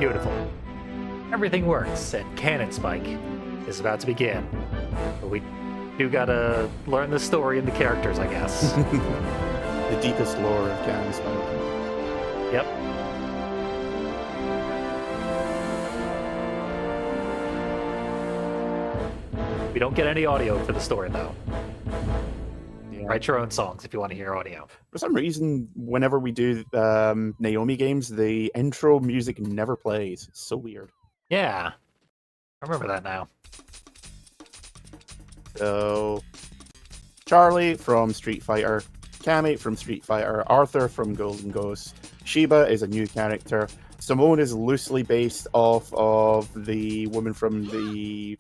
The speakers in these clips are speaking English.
Beautiful. Everything works, and Cannon Spike is about to begin. But we do gotta learn the story and the characters, I guess. The deepest lore of Cannon Spike. Yep. We don't get any audio for the story, though. Yeah. Write your own songs if you want to hear audio. For some reason, whenever we do Naomi games, the intro music never plays. It's so weird. Yeah. I remember that now. So, Charlie from Street Fighter, Cammy from Street Fighter, Arthur from Golden Ghost, Sheba is a new character, Simone is loosely based off of the woman from the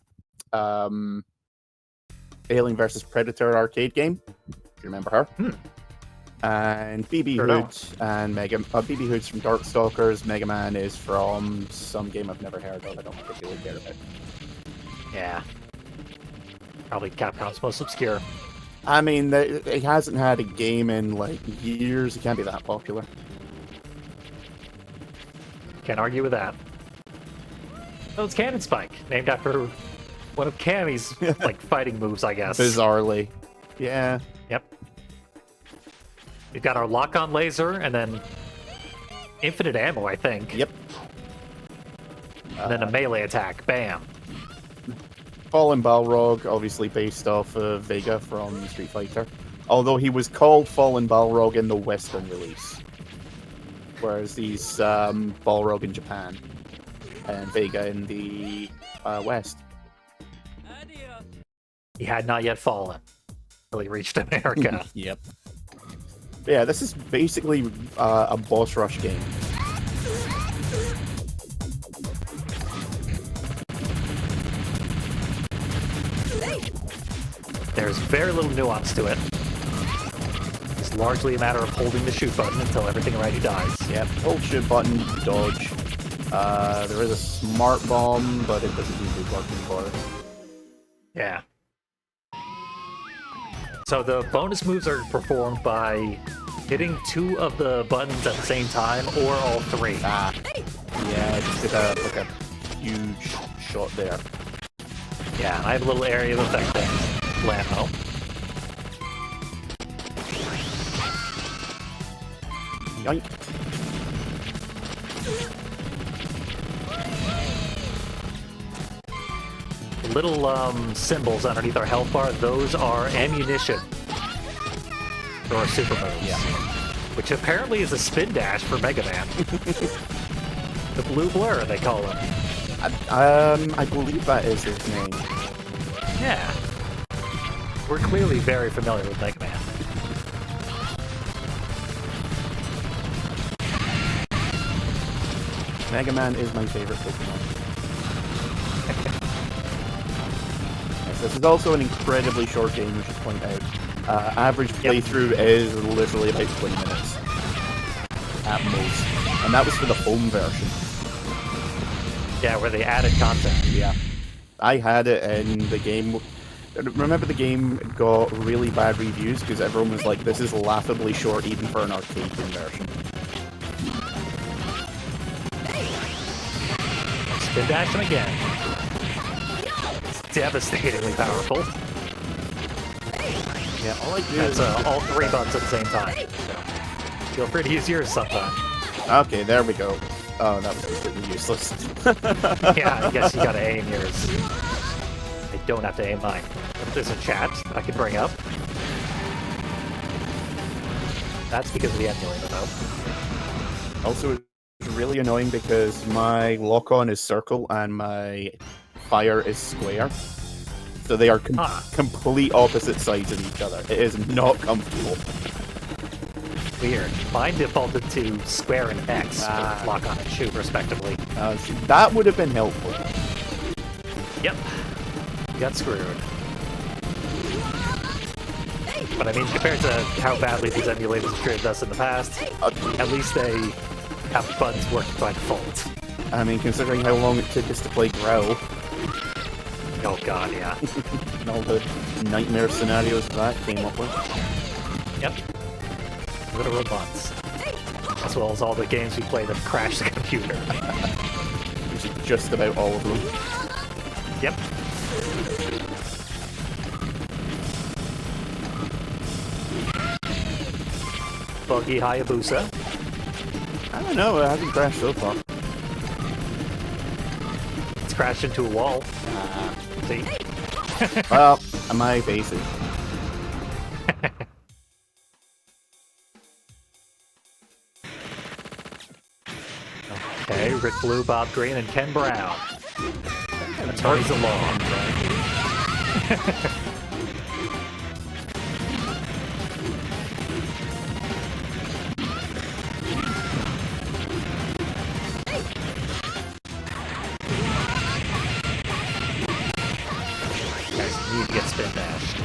Alien vs. Predator arcade game, if you remember her. And BB Sure Hood and BB Hood's from Darkstalkers, Mega Man is from some game I've never heard of, I don't particularly care about. Yeah. Probably Capcom's most obscure. I mean, it hasn't had a game in, like, years. It can't be that popular. Can't argue with that. Oh, it's Cannon Spike, named after one of Cammy's, like, fighting moves, I guess. Bizarrely. Yeah. Yep. We've got our lock-on laser, and then infinite ammo, I think. Yep. And then a melee attack. Bam. Fallen Balrog, obviously based off of Vega from Street Fighter. Although he was called Fallen Balrog in the Western release. Whereas he's Balrog in Japan. And Vega in the West. He had not yet fallen until he reached America. Yep. Yeah, this is basically a boss rush game. There's very little nuance to it. It's largely a matter of holding the shoot button until everything around you dies. Yep, hold shoot button, dodge. There is a smart bomb, but it doesn't usually work for it. Yeah. So the bonus moves are performed by hitting 2 of the buttons at the same time, or all 3. Ah, yeah, just did like a huge shot there. Yeah, I have a little area of effect there. Blammo. Yoink. The little symbols underneath our health bar, those are ammunition for our super moves. Yeah. Which apparently is a spin dash for Mega Man. The blue blur, they call him. I believe that is his name. Yeah. We're clearly very familiar with Mega Man. Mega Man is my favorite Pokemon. Yes, this is also an incredibly short game, we should point out. Average playthrough is literally about 20 minutes. At most. And that was for the home version. Yeah, where they added content. Yeah. I had it in the game. Remember the game got really bad reviews because everyone was like, this is laughably short even for an arcade version. Spin dash him again. It's devastatingly powerful. Yeah, all I do That's is... all 3 buttons at the same time. Feel free to use yours sometime. Okay, there we go. Oh, that was completely useless. Yeah, I guess you gotta aim yours. I don't have to aim mine. There's a chat I can bring up. That's because of the emulator, though. Also, it's really annoying because my lock-on is circle and my fire is square. So they are complete opposite sides of each other. It is not comfortable. Weird. Mine defaulted to square and X for lock on and shoot, respectively. That would have been helpful. Yep. You got screwed. But I mean, compared to how badly these emulators have treated us in the past, at least they have buttons working by default. I mean, considering how long it took us to play Growl. Oh god, yeah. And all the nightmare scenarios that came up with. Yep. Literal months. As well as all the games we played that crashed the computer. just about all of them. Yep. Buggy Hayabusa. I don't know, it hasn't crashed so far. It's crashed into a wall. See? Well, am I basic? Okay, Rick Blue, Bob Green, and Ken Brown. Attorneys along. Guys need to get spin dashed.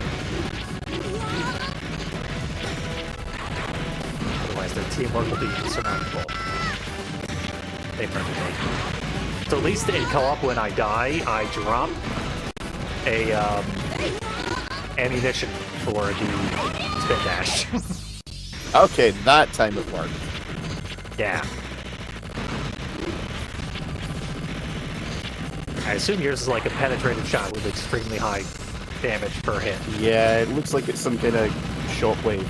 Otherwise their teamwork will be insurmountable. They perfectly. So at least in co-op, when I die, I drop a ammunition for the spin dash. Okay, that time it worked. Yeah. I assume yours is like a penetrative shot with extremely high damage per hit. Yeah, it looks like it's some kind of shockwave.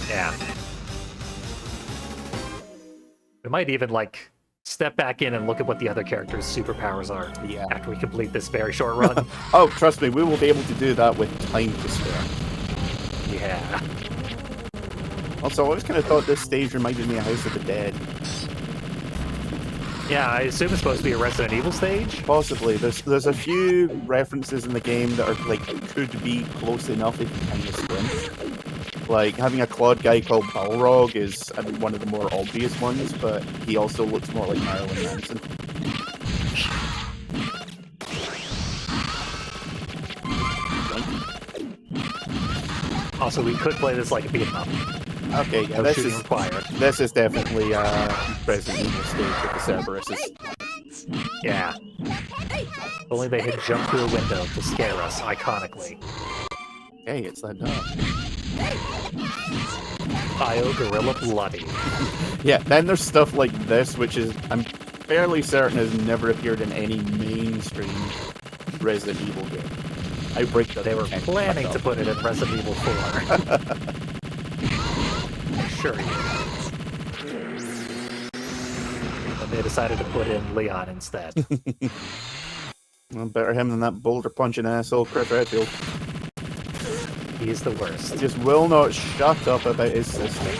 Yeah. We might even, like, step back in and look at what the other characters' superpowers are. Yeah. After we complete this very short run. Oh, trust me, we will be able to do that with time to spare. Yeah. Also, I always kind of thought this stage reminded me of House of the Dead. Yeah, I assume it's supposed to be a Resident Evil stage. Possibly. There's a few references in the game that are like could be close enough if you kind of squint. Like having a Claude guy called Balrog is one of the more obvious ones, but he also looks more like Marilyn Manson. Also, we could play this like a beat 'em up. Okay, yeah, No this shooting is required. this is definitely Resident Evil stage with the Cerberuses. Yeah. If only they had jumped through a window to scare us iconically. Hey, it's that dog. Bio Gorilla Bloody. Yeah, then there's stuff like this, which is I'm fairly certain has never appeared in any mainstream Resident Evil game. Outbreak They were planning to put it in Resident Evil 4. Sure. But they decided to put in Leon instead. Well, better him than that boulder punching asshole Chris Redfield. He's the worst. Just will not shut up about his sister.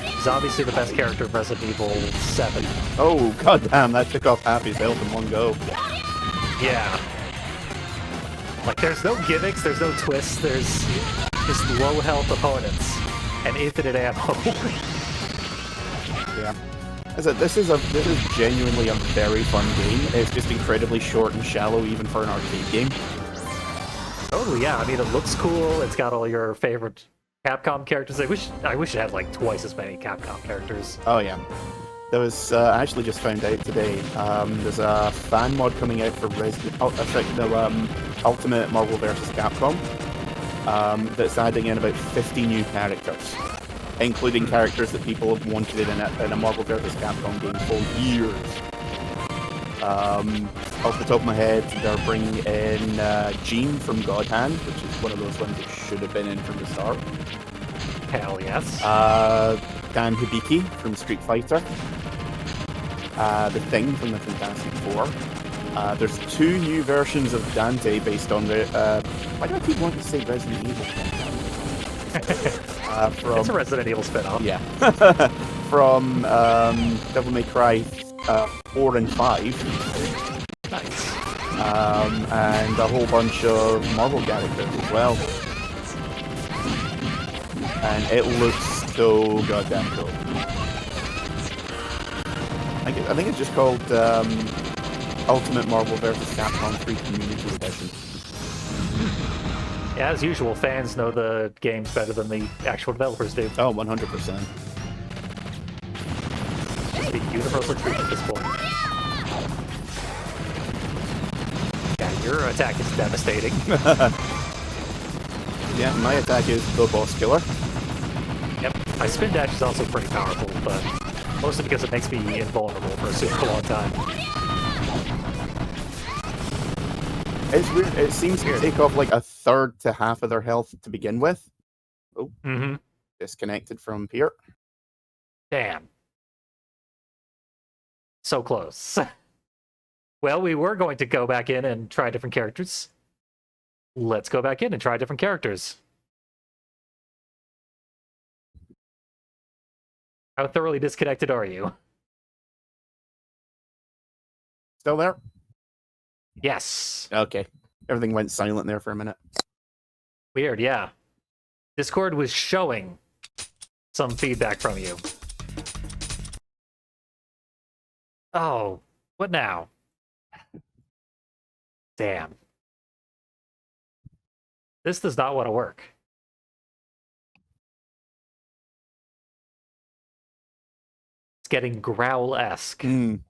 He's obviously the best character of Resident Evil 7. Oh, goddamn, that took off half his health in one go. Yeah. Like, there's no gimmicks, there's no twists, there's just low health opponents and infinite ammo. Yeah. This is genuinely a very fun game. It's just incredibly short and shallow, even for an arcade game. Totally, yeah. I mean, it looks cool. It's got all your favorite Capcom characters. I wish it had like twice as many Capcom characters. Oh yeah. There was I actually just found out today. There's a fan mod coming out for Ultimate Marvel vs. Capcom. That's adding in about 50 new characters, including characters that people have wanted in a Marvel vs. Capcom game for years. Off the top of my head, they're bringing in Jean from God Hand, which is one of those ones that should have been in from the start. Hell yes. Dan Hibiki from Street Fighter. The Thing from the Fantastic Four. There's 2 new versions of Dante based on the... why do I keep wanting to say Resident Evil? It's a Resident Evil spin-off. Yeah. From Devil May Cry 4 and 5. Nice. And a whole bunch of Marvel characters as well. And it looks so goddamn cool. I think it's just called Ultimate Marvel vs. Capcom 3 Community Edition. Yeah, as usual, fans know the games better than the actual developers do. Oh, 100%. Just the universal truth at this point. Yeah, your attack is devastating. Yeah, my attack is the boss killer. Yep. My spin dash is also pretty powerful, but Mostly because it makes me invulnerable for a super long time. It's weird. It seems to take off like a third to half of their health to begin with. Oh, disconnected from Pierre. Damn. So close. Well, we were going to go back in and try different characters. Let's go back in and try different characters. How thoroughly disconnected are you? Still there? Yes. Okay. Everything went silent there for a minute. Weird, yeah. Discord was showing some feedback from you. Oh, what now? Damn. This does not want to work. It's getting growl-esque. It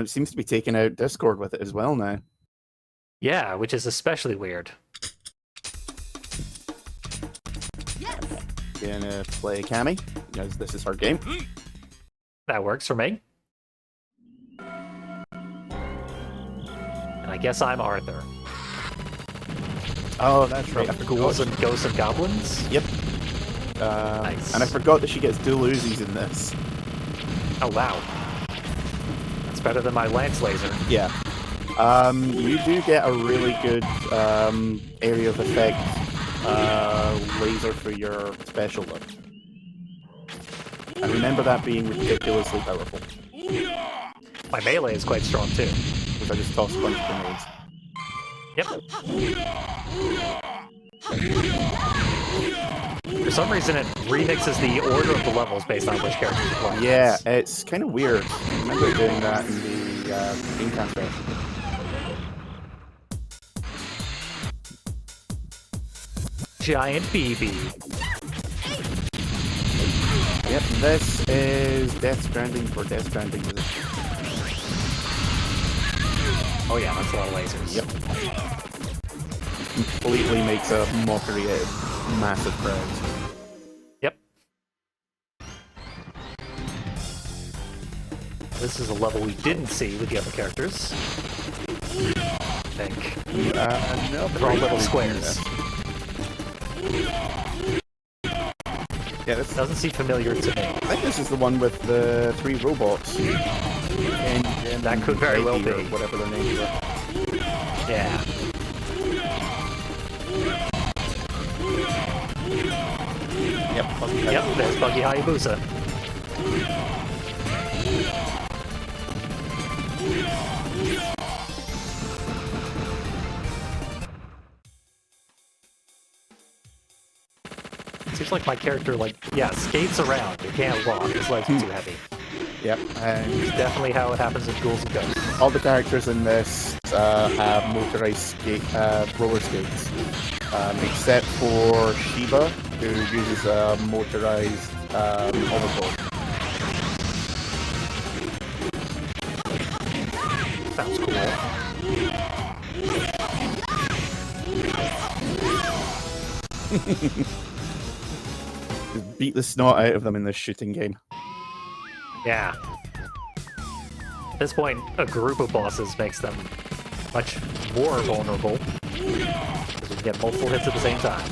seems to be taking out Discord with it as well now. Yeah, which is especially weird. Gonna play Cammy, because this is her game. That works for me. And I guess I'm Arthur. Oh, that's right. I Ghouls and ghosts and goblins? Yep. Nice. And I forgot that she gets dual Uzis in this. Oh, wow. That's better than my lance laser. Yeah. You do get a really good area of effect laser for your special though. I remember that being ridiculously powerful. My melee is quite strong too. Because I just tossed a bunch of grenades. Yep. For some reason, it remixes the order of the levels based on which character you play. Yeah, it's kind of weird. I remember doing that in the game transfer. Giant BB. Yep, this is Death Stranding for Death Stranding. Oh yeah, that's a lot of lasers. Yep. Completely makes a mockery out of massive crowds. Yep. This is a level we didn't see with the other characters. I think. No, They're all little squares. Yeah, this Doesn't seem familiar to me. I think this is the one with the 3 robots. And That could very well Eddie or be. whatever their names are. Yeah. Yep. Yep, there's Buggy Hayabusa. Seems like my character, skates around. He can't walk. His legs are too heavy. Yep. And It's definitely how it happens in Ghouls and Ghosts. all the characters in this have motorized roller skates. Except for Shiba, who uses a motorized hoverboard. Sounds cool. Just beat the snot out of them in this shooting game. Yeah. At this point, a group of bosses makes them much more vulnerable, because we can get multiple hits at the same time.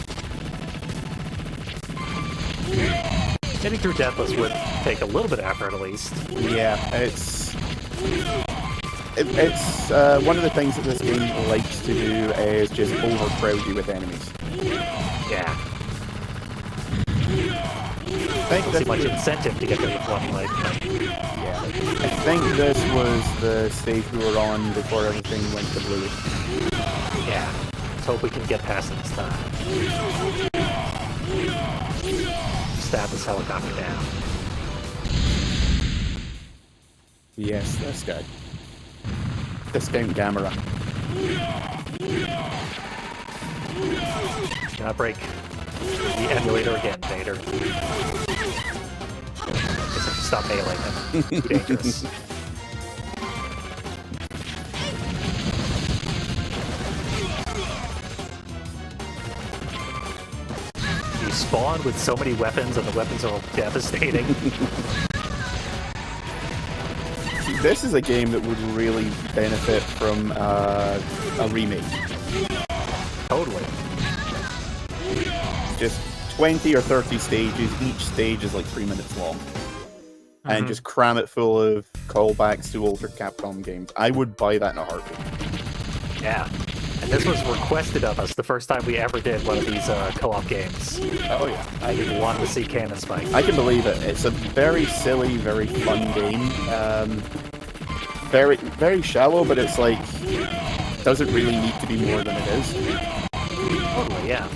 Getting through Deathless would take a little bit of effort, at least. Yeah, it's one of the things that this game likes to do is just overcrowd you with enemies. Yeah. I think Don't see much incentive to get there with one leg. Yeah, I think this was the stage we were on before everything went to blue. Yeah. Let's hope we can get past it this time. Stab this helicopter down. Yes, this guy. Discount camera. Gonna break the emulator again, Vader. Guess I should stop mailing him. Too dangerous. You spawn with so many weapons, and the weapons are all devastating. this is a game that would really benefit from a remake. Totally. Just 20 or 30 stages. Each stage is like 3 minutes long. And just cram it full of callbacks to older Capcom games. I would buy that in a heartbeat. Yeah. And this was requested of us the first time we ever did one of these co-op games. Oh yeah. I did want to see Cannon Spike. I can believe it. It's a very silly, very fun game. Very, very shallow, but it's like doesn't really need to be more than it is. Totally, yeah.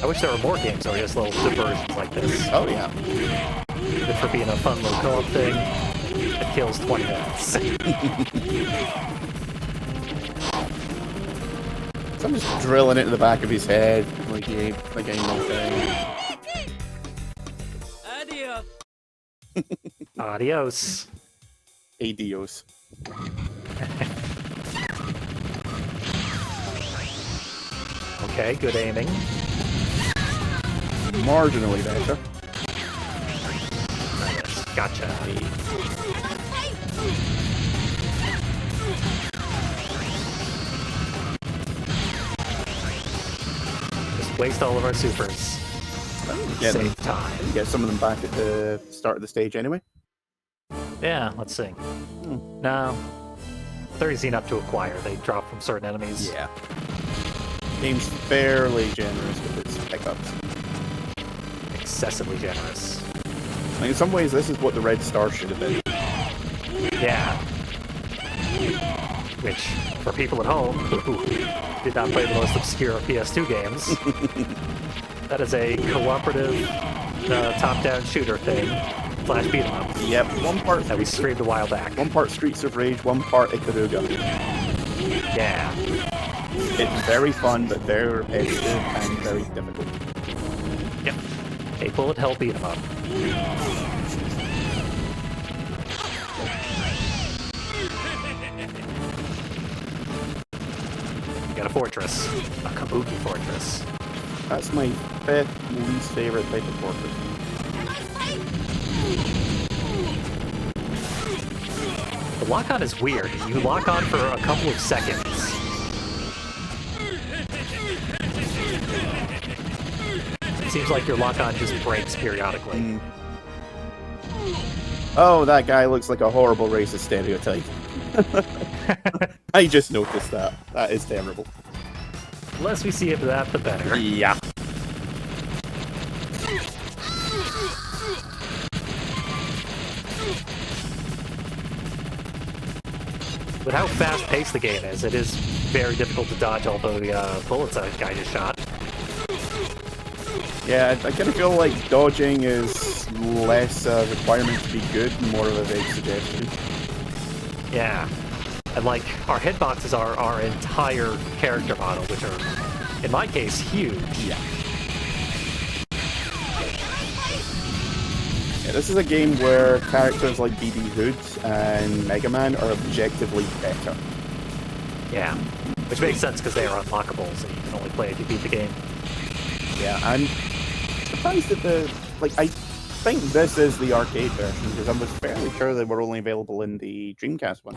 I wish there were more games that were just little diversions like this. Oh yeah. Good for being a fun little co-op thing that kills 20 minutes. So I'm just drilling it in the back of his head, like ain't no thing. Adios. Adios. Okay, good aiming. Marginally better. Nice. Gotcha. Just waste all of our supers. Save time. Get some of them back at the start of the stage anyway. Yeah, let's see. No. 30's enough to acquire. They drop from certain enemies. Yeah. Game's fairly generous with its pickups. Excessively generous. I mean, in some ways, this is what the Red Star should have been. Yeah. Which, for people at home who did not play the most obscure PS2 games, that is a cooperative top-down shooter thing. Flash beat 'em up. Yep, one part that we streamed a while back. One part Streets of Rage, one part Ikaruga. Yeah. It's very fun, but very repetitive and very difficult. Yep. A bullet hell beat 'em up. You got a fortress. A kabuki fortress. That's my fifth least favorite type of fortress. The lock-on is weird. You lock on for a couple of seconds. It seems like your lock-on just breaks periodically. Oh, that guy looks like a horrible racist stereotype. I just noticed that. That is terrible. The less we see of that, the better. Yeah. With how fast-paced the game is, it is very difficult to dodge all the bullets that guy just shot. Yeah, I kind of feel like dodging is less a requirement to be good and more of a vague suggestion. Yeah. And like, our hitboxes are our entire character model, which are, in my case, huge. Yeah. Yeah, this is a game where characters like BB Hood and Mega Man are objectively better. Yeah. Which makes sense because they are unlockable, so you can only play if you beat the game. Yeah, I'm surprised that I think this is the arcade version, because I was fairly sure they were only available in the Dreamcast one.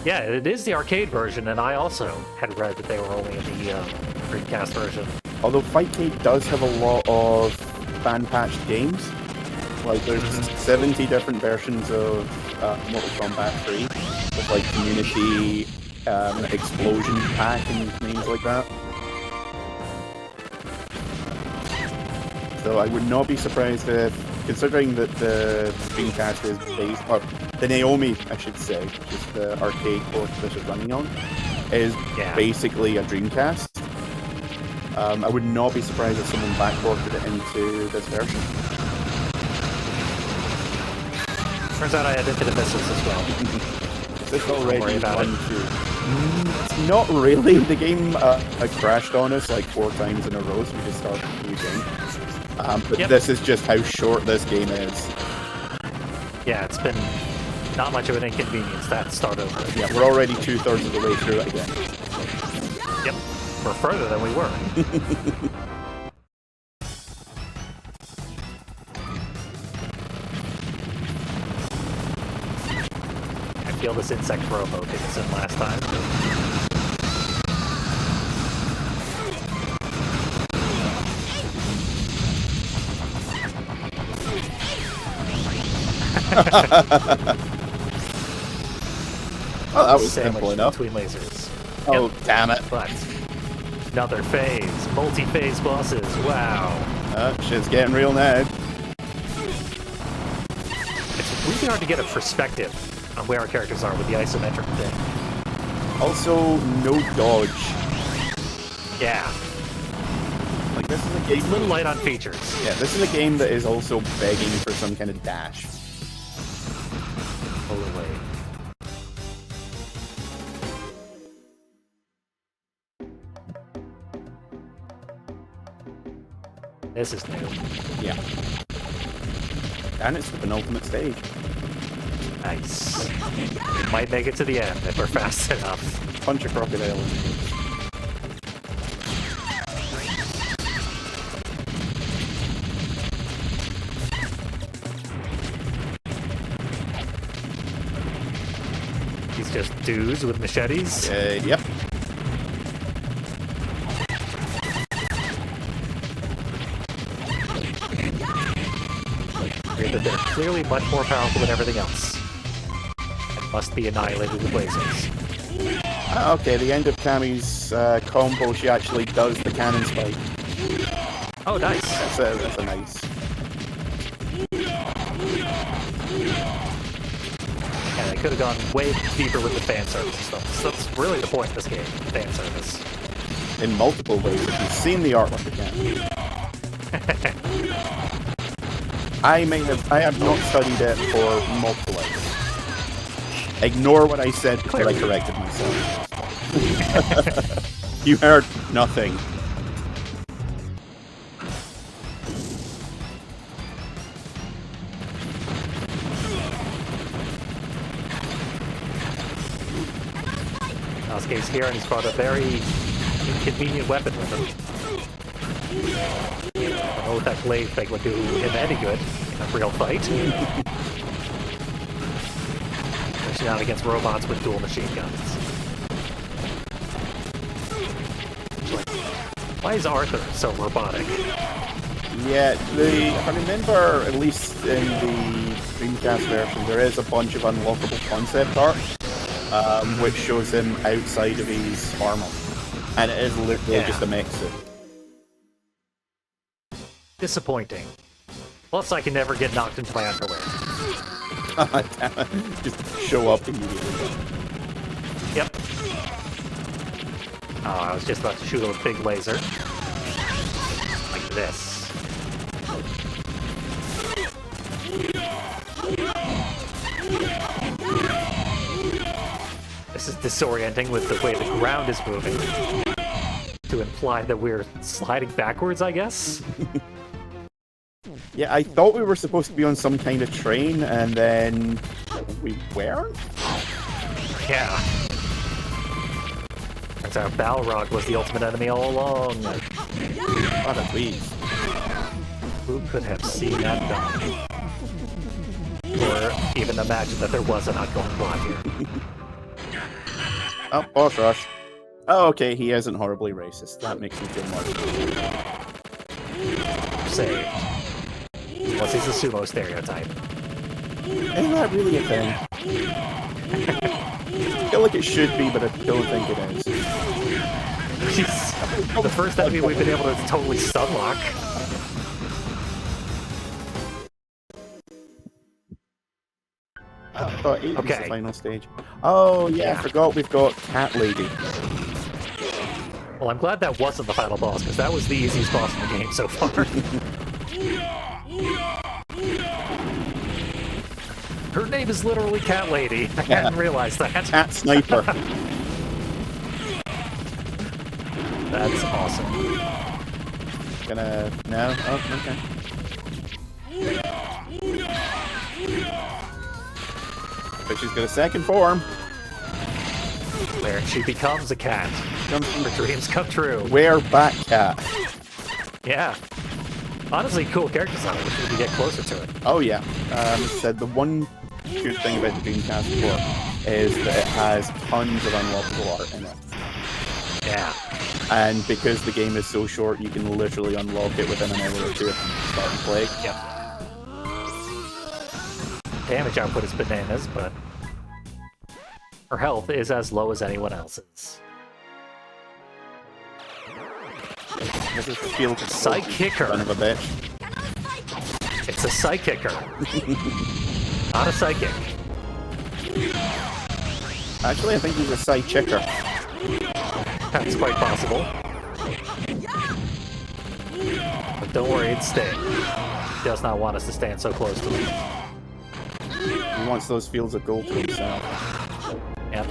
Yeah, it is the arcade version, and I also had read that they were only in the Dreamcast version. Although Fightcade does have a lot of fan-patched games. Like, there's 70 different versions of Mortal Kombat 3, with like community explosion pack and things like that. So I would not be surprised if, considering that the Dreamcast is based, or the Naomi, I should say, which is the arcade port this is running on, is basically a Dreamcast. I would not be surprised if someone backported it into this version. Turns out I had Infinite Missiles as well. This already worry about one too. It's not really. The game crashed on us like 4 times in a row, so we just started a new game. But this is just how short this game is. Yeah, it's been not much of an inconvenience to start over. Yeah, we're already 2/3 of the way through it again. Yep, we're further than we were. feel this insect robo did this in last time. Oh, that was Sandwiched simple enough. between lasers. Oh, damn it. But another phase, multi-phase bosses. Wow. Shit's getting real now. It's really hard to get a perspective on where our characters are with the isometric thing. Also, no dodge. Yeah. Like, this is a game... It's a little light on features. Yeah, this is a game that is also begging for some kind of dash. Pull away. This is new. Yeah. And it's the penultimate stage. Nice. Might make it to the end if we're fast enough. Punch a crocodile in the face. He's just dudes with machetes. Yep. Weird that they're clearly much more powerful than everything else. And must be annihilated with lasers. Okay, the end of Cammy's combo, she actually does the cannon spike. Oh, nice. That's a nice. Yeah, they could have gone way deeper with the fan service stuff. So that's really the point of this game, fan service. In multiple ways. If you've seen the artwork again. I have not studied it for multiple hours. Ignore what I said because I corrected myself. You heard nothing. In this case here, and he's brought a very inconvenient weapon with him. I don't know if that blade thing would do him any good in a real fight. Especially not against robots with dual machine guns. Like, why is Arthur so robotic? Yeah, if I remember, at least in the Dreamcast version, there is a bunch of unlockable concept art, which shows him outside of his armor. And it is literally just a mech suit. Disappointing. Plus, I can never get knocked into my underwear. Damn it. Just show up immediately. Yep. Oh, I was just about to shoot a big laser. Like this. This is disorienting with the way the ground is moving. To imply that we're sliding backwards, I guess? Yeah, I thought we were supposed to be on some kind of train, and then we weren't? Yeah. Turns out Balrog was the ultimate enemy all along. What a please. Who could have seen that coming? Or even imagine that there was an ongoing plot here. Oh, boss rush. Oh, okay, he isn't horribly racist. That makes me feel more Saved. Plus, he's a sumo stereotype. Is that really a thing? I feel like it should be, but I don't think it is. He's the first enemy we've been able to totally stunlock. I thought 8 was the final stage. Oh, yeah, I forgot we've got Cat Lady. Well, I'm glad that wasn't the final boss, because that was the easiest boss in the game so far. Her name is literally Cat Lady. I hadn't realized that. Cat Sniper. That's awesome. Gonna... No? Oh, okay. But she's got a second form. Where she becomes a cat. Her dreams come true. Wear back cat. Yeah. Honestly, cool character design. I wish we could get closer to it. Oh yeah. Said the one good thing about the Dreamcast 4 is that it has tons of unlockable art in it. Yeah. And because the game is so short, you can literally unlock it within an hour or two of starting play. Yep. Damage output is bananas, but her health is as low as anyone else's. This is the field of Side kicker. Son of a bitch. It's a side kicker. Not a psychic. Actually, I think he's a side chicker. That's quite possible. But don't worry, it's Sting. He does not want us to stand so close to him. He wants those fields of gold to himself. Yep.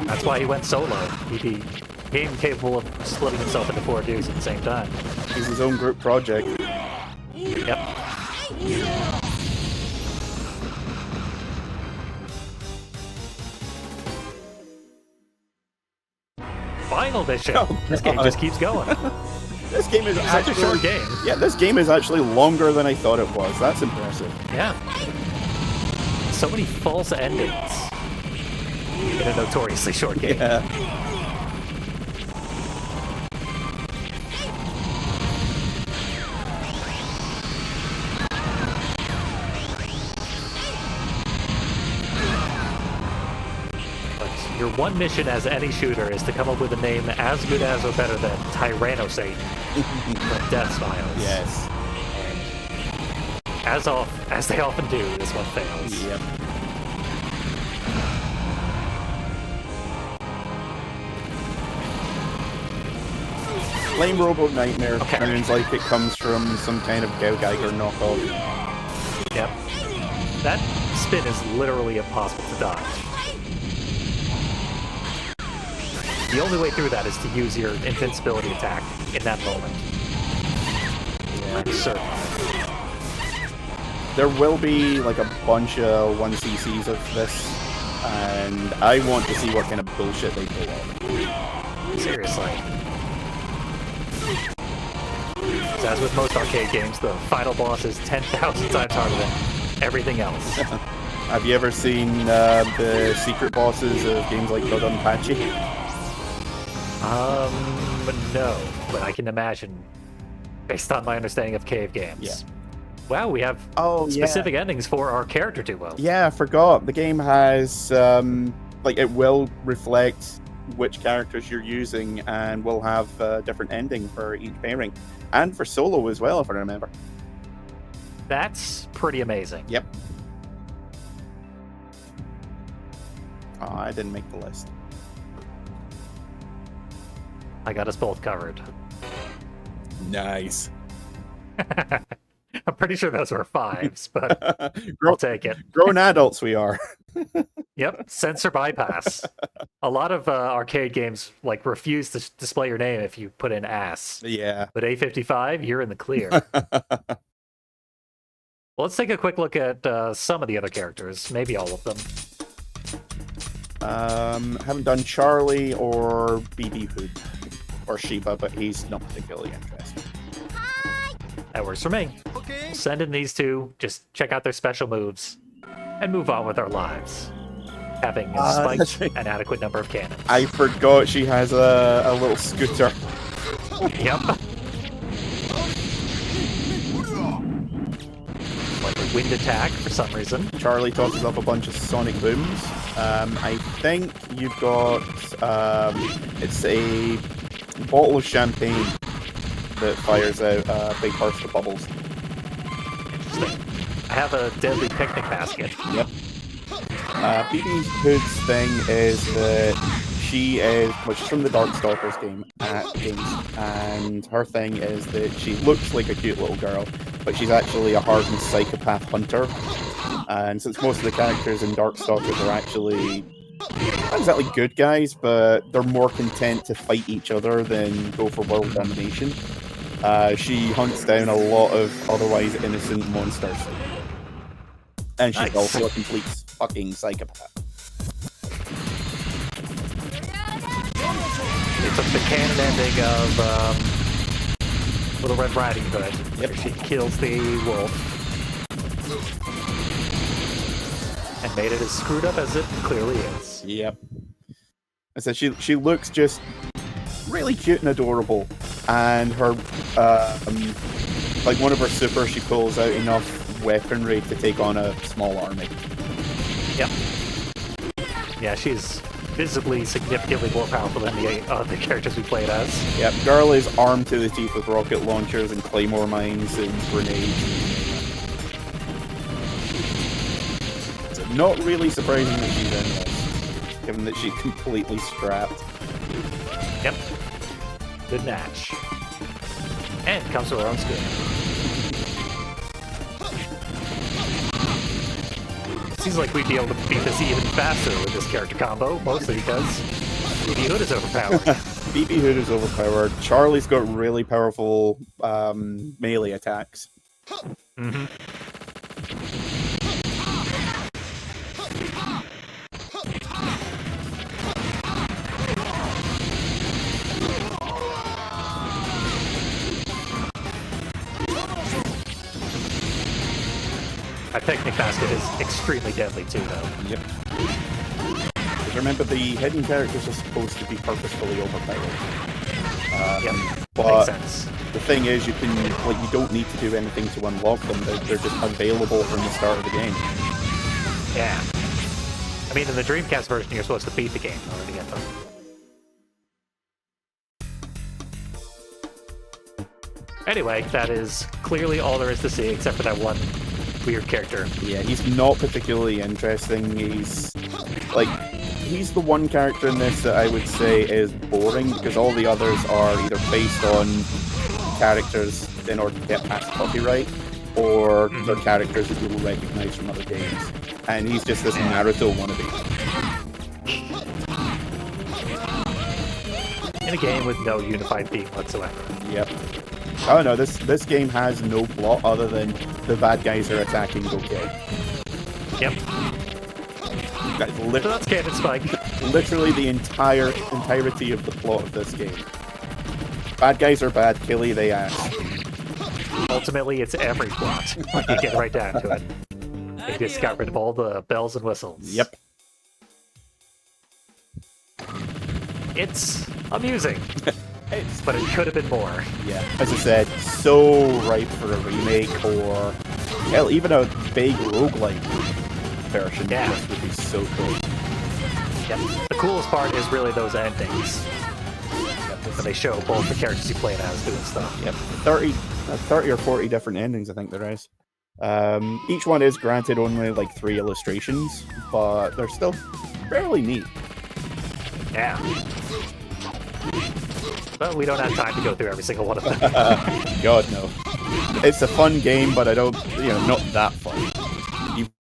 That's why he went solo. He became capable of splitting himself into 4 dudes at the same time. He's his own group project. Yep. Final mission. Oh, this game just keeps going. This game is Such a short game. Yeah, this game is actually longer than I thought it was. That's impressive. Yeah. So many false endings in a notoriously short game. Yeah. Your one mission as any shooter is to come up with a name as good as or better than Tyrannosate from Death Smiles. Yes. As they often do, this one fails. Yep. Flame Robo Nightmare sounds like it comes from some kind of Gau Geiger knockoff. Yep. That spin is literally impossible to dodge. The only way through that is to use your invincibility attack in that moment. Yeah, I'm certain. There will be like a bunch of 1cc's of this, and I want to see what kind of bullshit they pull off. Seriously. As with most arcade games, the final boss is 10,000 times harder than everything else. Have you ever seen the secret bosses of games like Dodonpachi? No, but I can imagine, based on my understanding of cave games. Yeah. Wow, we have specific endings for our character duo. Yeah, I forgot. The game has, it will reflect which characters you're using and will have a different ending for each pairing. And for solo as well, if I remember. That's pretty amazing. Yep. Oh, I didn't make the list. I got us both covered. Nice. I'm pretty sure those were 5s, but I'll take it. Grown adults we are. Yep, censor bypass. A lot of arcade games refuse to display your name if you put in ass. Yeah. But A55, you're in the clear. Well, let's take a quick look at some of the other characters, maybe all of them. Haven't done Charlie or BB Hood or Sheba, but he's not particularly interesting. That works for me. Okay. We'll send in these two, just check out their special moves, and move on with our lives. Having spiked an adequate number of cannons. I forgot she has a little scooter. Yep. Like a wind attack for some reason. Charlie tosses up a bunch of sonic booms. I think you've got it's a bottle of champagne that fires out a big burst of bubbles. Interesting. I have a deadly picnic basket. Yep. BB Hood's thing is that she's from the Darkstalkers games, and her thing is that she looks like a cute little girl, but she's actually a hardened psychopath hunter. And since most of the characters in Darkstalkers are actually not exactly good guys, but they're more content to fight each other than go for world domination, she hunts down a lot of otherwise innocent monsters. And she's also a complete fucking psychopath. They took the canon ending of Little Red Riding Hood. Yep. She kills the wolf. And made it as screwed up as it clearly is. Yep. I said she looks just really cute and adorable, and her like one of her supers, she pulls out enough weaponry to take on a small army. Yep. Yeah, she's visibly significantly more powerful than the characters we played as. Yep, girl is armed to the teeth with rocket launchers and claymore mines and grenades. So not really surprising that she's in this, given that she's completely strapped. Yep. Good match. And comes to her own skin. Seems like we'd be able to beat this even faster with this character combo, mostly because BB Hood is overpowered. BB Hood is overpowered. Charlie's got really powerful melee attacks. Mm-hmm. My picnic basket is extremely deadly too, though. Yep. Because remember, the hidden characters are supposed to be purposefully overpowered. Yep. But makes sense. the thing is, you don't need to do anything to unlock them. They're just available from the start of the game. Yeah. I mean, in the Dreamcast version, you're supposed to beat the game in order to get them. Anyway, that is clearly all there is to see, except for that one weird character. Yeah, he's not particularly interesting. He's the one character in this that I would say is boring, because all the others are either based on characters in order to get past copyright, or they're characters that you'll recognize from other games. And he's just this Naruto wannabe. In a game with no unified theme whatsoever. Yep. Oh no, this game has no plot other than the bad guys are attacking Gokey. Yep. So that's Canon Spike. Literally the entirety of the plot of this game. Bad guys are bad, killy they ask. Ultimately, it's every plot, when you get right down to it. They just got rid of all the bells and whistles. Yep. It's amusing. But it could have been more. Yeah. As I said, so ripe for a remake, or hell, even a big roguelike version. Yeah. This would be so cool. Yep. The coolest part is really those endings. When they show both the characters you played as doing stuff. Yep. 30 or 40 different endings, I think there is. Each one is granted only like 3 illustrations, but they're still fairly neat. Yeah. But we don't have time to go through every single one of them. God, no. It's a fun game, but not that fun.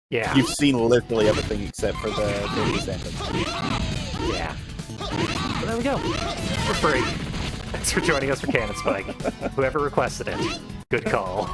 You've seen literally everything except for the various endings. Yeah. So there we go. For free. Thanks for joining us for Canon Spike. Whoever requested it, good call.